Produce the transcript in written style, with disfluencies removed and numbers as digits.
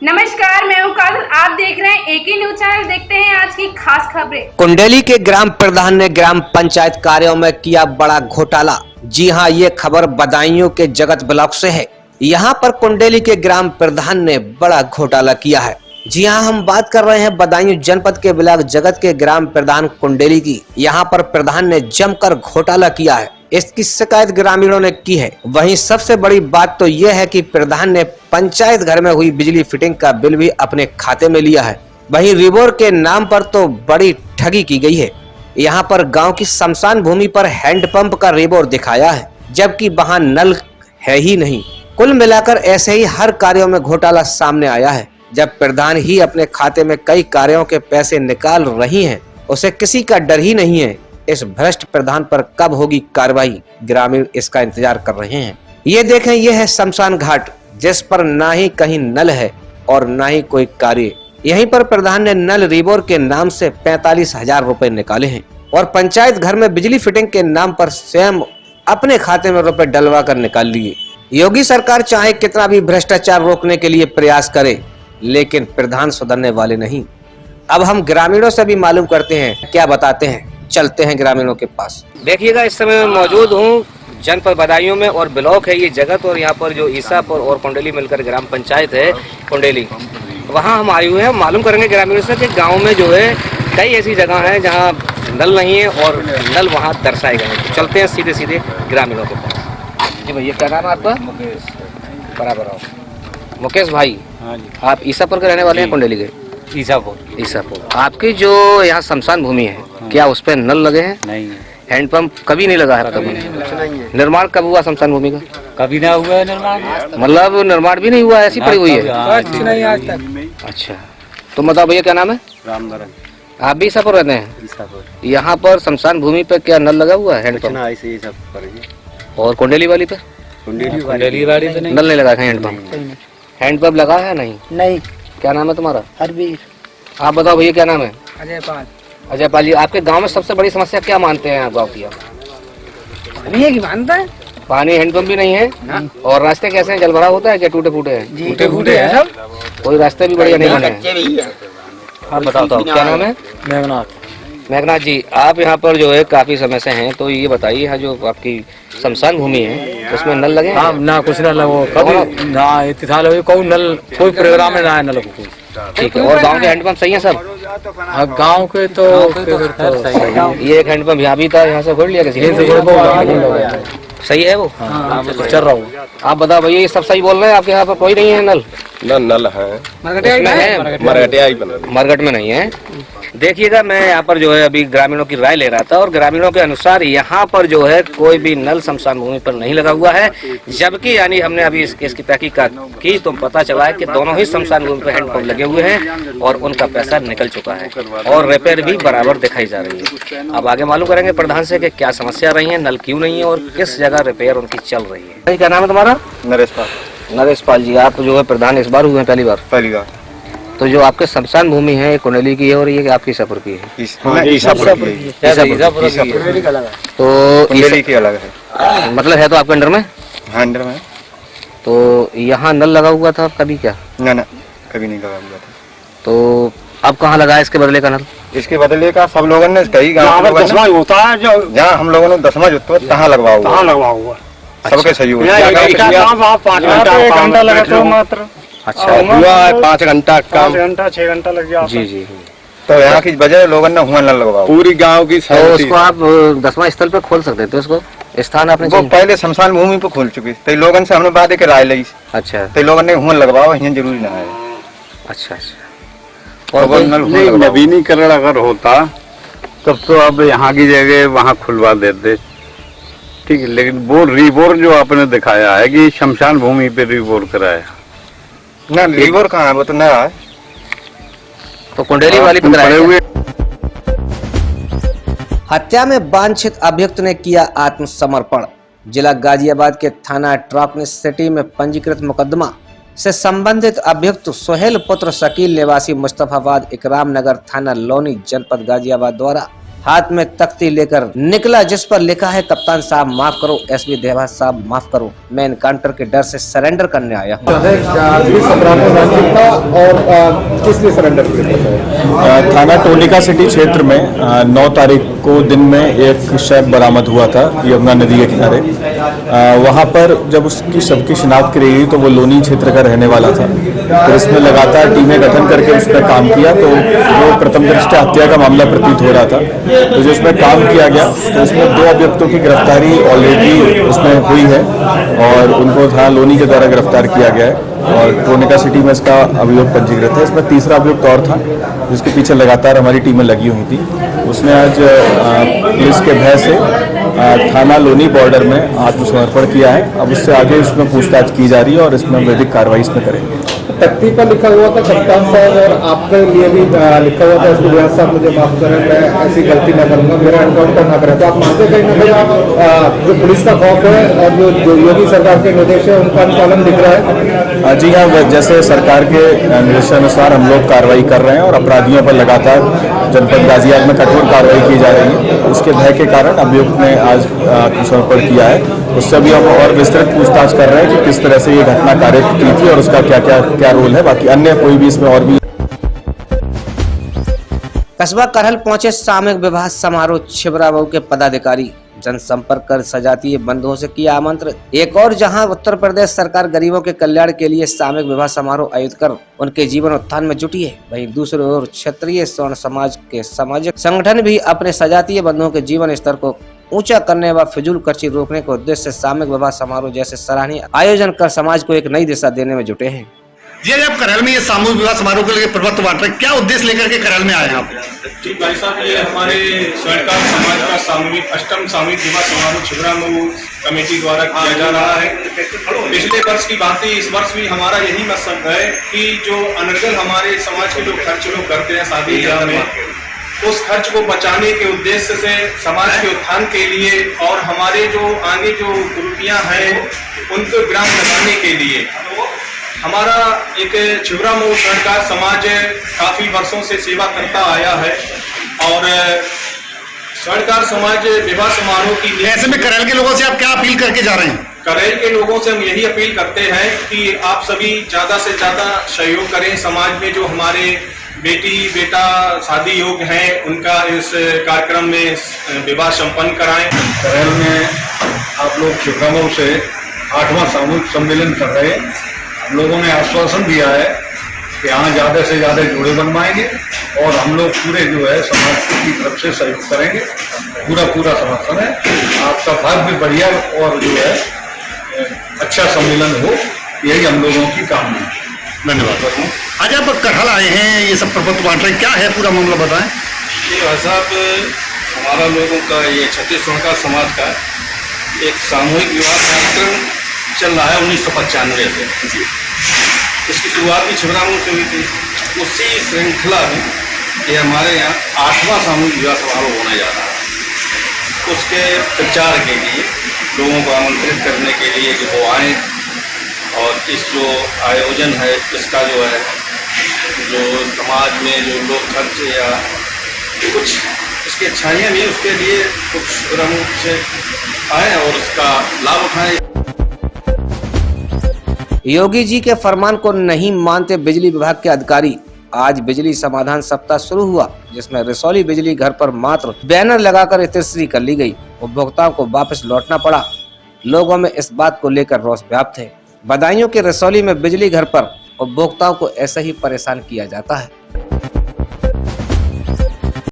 नमस्कार, मैं हूँ काजल। आप देख रहे हैं एके न्यूज चैनल। देखते हैं आज की खास खबरें। कुंडेली के ग्राम प्रधान ने ग्राम पंचायत कार्यों में किया बड़ा घोटाला। जी हां, ये खबर बदायूं के जगत ब्लॉक से है। यहां पर कुंडेली के ग्राम प्रधान ने बड़ा घोटाला किया है। जी हां, हम बात कर रहे हैं बदायूं जनपद के ब्लॉक जगत के ग्राम प्रधान कुंडेली की। यहां पर प्रधान ने जमकर घोटाला किया है। इसकी शिकायत ग्रामीणों ने की है। वहीं सबसे बड़ी बात तो यह है कि प्रधान ने पंचायत घर में हुई बिजली फिटिंग का बिल भी अपने खाते में लिया है। वहीं रिबोर के नाम पर तो बड़ी ठगी की गई है। यहाँ पर गांव की शमशान भूमि पर हैंडपंप का रिबोर दिखाया है, जबकि वहां नल है ही नहीं। कुल मिलाकर ऐसे ही हर कार्यों में घोटाला सामने आया है। जब प्रधान ही अपने खाते में कई कार्यों के पैसे निकाल रही हैं, उसे किसी का डर ही नहीं है। इस भ्रष्ट प्रधान पर कब होगी कार्रवाई, ग्रामीण इसका इंतजार कर रहे हैं। ये देखें, यह है शमशान घाट, जिस पर ना ही कहीं नल है और ना ही कोई कार्य। यहीं पर प्रधान ने नल रिबोर के नाम से 45,000 रुपए निकाले हैं और पंचायत घर में बिजली फिटिंग के नाम पर स्वयं अपने खाते में रुपए डलवा कर निकाल लिए। योगी सरकार चाहे कितना भी भ्रष्टाचार रोकने के लिए प्रयास करे, लेकिन प्रधान सुधरने वाले नहीं। अब हम ग्रामीणों से भी मालूम करते हैं क्या बताते हैं। चलते हैं ग्रामीणों के पास। देखिएगा, इस समय मैं मौजूद हूँ जनपद बदायूं में और ब्लॉक है ये जगत, और यहाँ पर जो ईसापुर और कुंडेली मिलकर ग्राम पंचायत है कुंडेली, वहाँ हम आए हुए हैं। मालूम करेंगे ग्रामीणों से कि गांव में जो है कई ऐसी जगह हैं जहाँ नल नहीं है और नल वहाँ दर्शाए गए हैं। चलते हैं सीधे सीधे ग्रामीणों के पास। जी भैया, क्या नाम है आपका? मुकेश। बराबर आओ। मुकेश भाई, हाँ जी। आप ईसापुर के रहने वाले हैं? कुंडेली के ईसापुर। आपकी जो यहाँ शमशान भूमि है, क्या उस पर नल लगे हैं? नहीं है। हैंडपंप कभी नहीं लगा है? कभी नहीं। निर्माण कब हुआ शमशान भूमि का? कभी ना हुआ निर्माण, मतलब निर्माण भी नहीं हुआ, ऐसी पड़ी हुई है? नहीं आज तक। अच्छा, तो बताओ भैया, क्या नाम है? रामधरन। आप भी ईसापुर रहते हैं? यहाँ पर शमशान भूमि पे क्या नल लगा हुआ है? हैंडपंप। ऐसे ही सब पर और कुंडेली वाली पे कुंडेली वाली पे नहीं। नल नहीं लगा है? हैंडपंप। हैंडपंप लगा है? नहीं। क्या नाम है तुम्हारा? हरबीर। आप बताओ भैया, क्या नाम है? अजय पाल। अजय पाल जी, आपके गांव में सबसे बड़ी समस्या क्या मानते हैं आप गांव की? पानी है कि मानता है? पानी, हैंडपंप भी नहीं है। और रास्ते कैसे हैं? जल भरा होता है क्या? टूटे फूटे हैं? टूटे फूटे हैं सब। कोई रास्ते भी बढ़िया नहीं बने हैं। आप बताओ तो, क्या नाम है? मेघनाथ जी, आप यहाँ पर जो है काफी समय से हैं, तो ये बताइए, यहाँ जो आपकी शमशान भूमि है उसमें नल लगे? हाँ ना, कुछ ना लगो कभी ना। इतने साल हो गए कोई नल, कोई प्रोग्राम में ना है नल को। ठीक है। और गांव के हैंडपंप सही है सब? गांव के तो ये एक हैंडपंप यहाँ भी था, यहाँ से खोल लिया किसी ने? सही है वो? चल रहा हूँ। आप बताओ भैया, ये सब सही बोल रहे हैं? आपके यहाँ पर कोई नहीं है नल? नल है, मरघट में नहीं है। देखिएगा, मैं यहाँ पर जो है अभी ग्रामीणों की राय ले रहा था, और ग्रामीणों के अनुसार यहाँ पर जो है कोई भी नल शमशान भूमि पर नहीं लगा हुआ है। जबकि यानी हमने अभी इस केस की तहकीकात की तो पता चला है कि दोनों ही शमशान भूमि पर हैंडपंप लगे हुए हैं और उनका पैसा निकल चुका है और रिपेयर भी बराबर दिखाई जा रही है। अब आगे मालूम करेंगे प्रधान से कि क्या समस्या रही है, नल क्यों नहीं है और किस जगह रिपेयर उनकी चल रही है। क्या नाम है तुम्हारा? नरेश पाल जी, आप जो है प्रधान इस बार हुए हैं? पहली बार। तो जो आपके शमशान भूमि है कुंडली की है और ये आपकी ईसापुर की है? ईसापुर की। तो कुंडेली की अलग है, मतलब है तो आपके अंडर में? हाँ, अंडर में। तो यहाँ नल लगा हुआ था कभी क्या? ना, कभी नहीं लगा हुआ था। तो अब कहाँ लगा है इसके बदले का नल? इसके बदले का सब लोगों ने कई गाँव होता है जो जहाँ हम लोगों ने 10वां जुत्ता तहाँ लगवा हुआ सबके सहयोग। अच्छा, हुआ है 5 घंटा काम। 6 घंटा लग गया। जी। तो यहाँ की वजह लोगों ने हुआ नल लगवा पूरी गाँव की। तो उसको आप 10वां स्थल पे खोल सकते थे, उसको स्थान आपने वो पहले शमशान भूमि पे खोल चुके थे। लोगों से हमने बात राय ली। अच्छा, तो लोगों ने हुआ लगवाओ, यहाँ जरूरी ना है। अच्छा। और नवीनीकरण अगर होता तब तो अब यहाँ की जगह वहाँ खुलवा देते, ठीक है। लेकिन वो रिबोर जो आपने दिखाया है कि शमशान भूमि पे रिबोर कराया ना, रिबोर कहाँ है? वो तो नया है। तो कुंडेली वाली पे कराया हुए। हत्या में वांछित अभियुक्त ने किया आत्मसमर्पण। जिला गाजियाबाद के थाना ट्रॉकनी सिटी में पंजीकृत मुकदमा से संबंधित अभियुक्त सोहेल पुत्र शकील निवासी मुस्तफाबाद इकराम नगर थाना लोनी जनपद गाजियाबाद द्वारा हाथ में तख्ती लेकर निकला, जिस पर लिखा है कप्तान साहब माफ करो, एसपी देवास साहब माफ करो, मैं एनकाउंटर के डर से सरेंडर करने आया हूँ। और किस लिए सरेंडर किया? थाना टोलिका सिटी क्षेत्र में 9 तारीख को दिन में एक शव बरामद हुआ था यमुना नदी के किनारे। वहाँ पर जब उसकी शव की शिनाख्त की गई तो वो लोनी क्षेत्र का रहने वाला था। तो इसमें लगातार टीमें गठन करके उस पर काम किया, तो वो प्रथम दृष्टया हत्या का मामला प्रतीत हो रहा था। तो जो उसमें काम किया गया तो उसमें 2 अभियुक्तों की गिरफ्तारी ऑलरेडी उसमें हुई है और उनको थाना लोनी के द्वारा गिरफ्तार किया गया है और टोलिका सिटी में इसका अभियोग पंजीकृत है। इसमें तीसरा अभियुक्त और था जिसके पीछे लगातार हमारी टीमें लगी हुई थी। उसने आज पुलिस के भय से थाना लोनी बॉर्डर में आत्मसमर्पण किया है। अब उससे आगे इसमें पूछताछ की जा रही है और इसमें वैधिक कार्रवाई इसमें करेंगे। तख्ती पर लिखा हुआ था कप्तान साहब और आपके लिए भी लिखा हुआ था एसपी देवास साहब मुझे माफ करें, मैं ऐसी गलती न करूंगा, मेरा एनकाउंटर ना करें। तो आप मानते कहीं ना कहीं जो पुलिस का खौफ है और जो योगी सरकार के निर्देश है उनका अनुपालन दिख रहा है? जी हाँ, जैसे सरकार के निर्देशानुसार हम लोग कार्रवाई कर रहे हैं और अपराधियों पर लगातार जनपद गाजियाबाद में कठोर कार्रवाई की जा रही है। उसके भय के कारण अभियुक्त ने आज आत्मसमर्पण किया है। उससे भी हम और विस्तृत पूछताछ कर रहे हैं कि किस तरह से ये घटना कार्य की थी और उसका क्या रोल है। बाकी अन्य कोई भी इसमें और भी। कस्बा करहल पहुंचे सामूहिक विवाह समारोह छिबरामऊ के पदाधिकारी, जनसंपर्क कर सजातीय बंधुओं से किया आमंत्रित। एक और जहां उत्तर प्रदेश सरकार गरीबों के कल्याण के लिए सामूहिक विवाह समारोह आयोजित कर उनके जीवन उत्थान में जुटी है, वहीं दूसरी ओर क्षेत्रीय स्वर्ण समाज के सामाजिक संगठन भी अपने सजातीय बंधुओं के जीवन स्तर को ऊंचा करने व फिजूल खर्ची रोकने के उद्देश्य से सामूहिक विवाह समारोह जैसे सराहनीय आयोजन कर समाज को एक नई दिशा देने में जुटे हैं। जी आप करहल में ये सामूहिक विवाह समारोह के लिए प्रवक्ता बांट रहे, क्या उद्देश्य लेकर के करहल में आए हैं आप? जी भाई साहब, ये हमारे स्वर्णकार समाज का सामूहिक अष्टम सामूहिक विवाह समारोह छिबरामऊ कमेटी द्वारा किया जा रहा है। पिछले वर्ष की भांति इस वर्ष भी हमारा यही मकसद है कि जो अनर्गल हमारे समाज के लोग खर्च लोग करते हैं शादी ब्याह में, उस खर्च को बचाने के उद्देश्य से समाज के उत्थान के लिए और हमारे जो आगे जो कुरीतियां हैं उनको विराम लगाने के लिए हमारा एक छिबरामऊ स्वर्णकार समाज काफी वर्षों से सेवा करता आया है और स्वर्णकार समाज विवाह समारोह की। ऐसे में करहल के लोगों से आप क्या अपील करके जा रहे हैं? करहल के लोगों से हम यही अपील करते हैं कि आप सभी ज्यादा से ज्यादा सहयोग करें। समाज में जो हमारे बेटी बेटा शादी योग्य हैं उनका इस कार्यक्रम में विवाह संपन्न कराएं। करहल में आप लोग छिबरामऊ से 8वां सामूहिक सम्मेलन कर रहे हैं। हम लोगों ने आश्वासन दिया है कि यहाँ ज़्यादा से ज़्यादा जोड़े बनवाएंगे और हम लोग पूरे जो है समाज की तरफ से सहयोग करेंगे। पूरा समर्थन है। आपका भाग्य बढ़िया और जो है अच्छा सम्मेलन हो, यही हम लोगों की कामना है। धन्यवाद। आज आप करहल आए हैं, ये सब प्रपत्र बांट रहे हैं, क्या है पूरा मामला बताएं? जी भाई साहब, हमारा लोगों का ये छत्तीस स्वर्णकार समाज का एक सामूहिक विवाह कार्यक्रम चल रहा है 1995 से। इसकी शुरुआत भी छिबरामऊ से हुई थी। उसी श्रृंखला में ये हमारे यहाँ 8वां सामूहिक विवाह समारोह होने जा रहा है। उसके प्रचार के लिए लोगों को आमंत्रित करने के लिए कि वो आएँ और इस जो आयोजन है इसका जो है जो समाज में जो लोग खर्च या कुछ इसकी अच्छाइयाँ भी उसके लिए कुछ रंग से आए और उसका लाभ उठाएं। योगी जी के फरमान को नहीं मानते बिजली विभाग के अधिकारी। आज बिजली समाधान सप्ताह शुरू हुआ, जिसमें रिसौली बिजली घर पर मात्र बैनर लगाकर इतरश्री कर ली गई। उपभोक्ताओं को वापस लौटना पड़ा। लोगों में इस बात को लेकर रोष व्याप्त है। बदायूं के रिसौली में बिजली घर पर उपभोक्ताओं को ऐसे ही परेशान किया जाता है।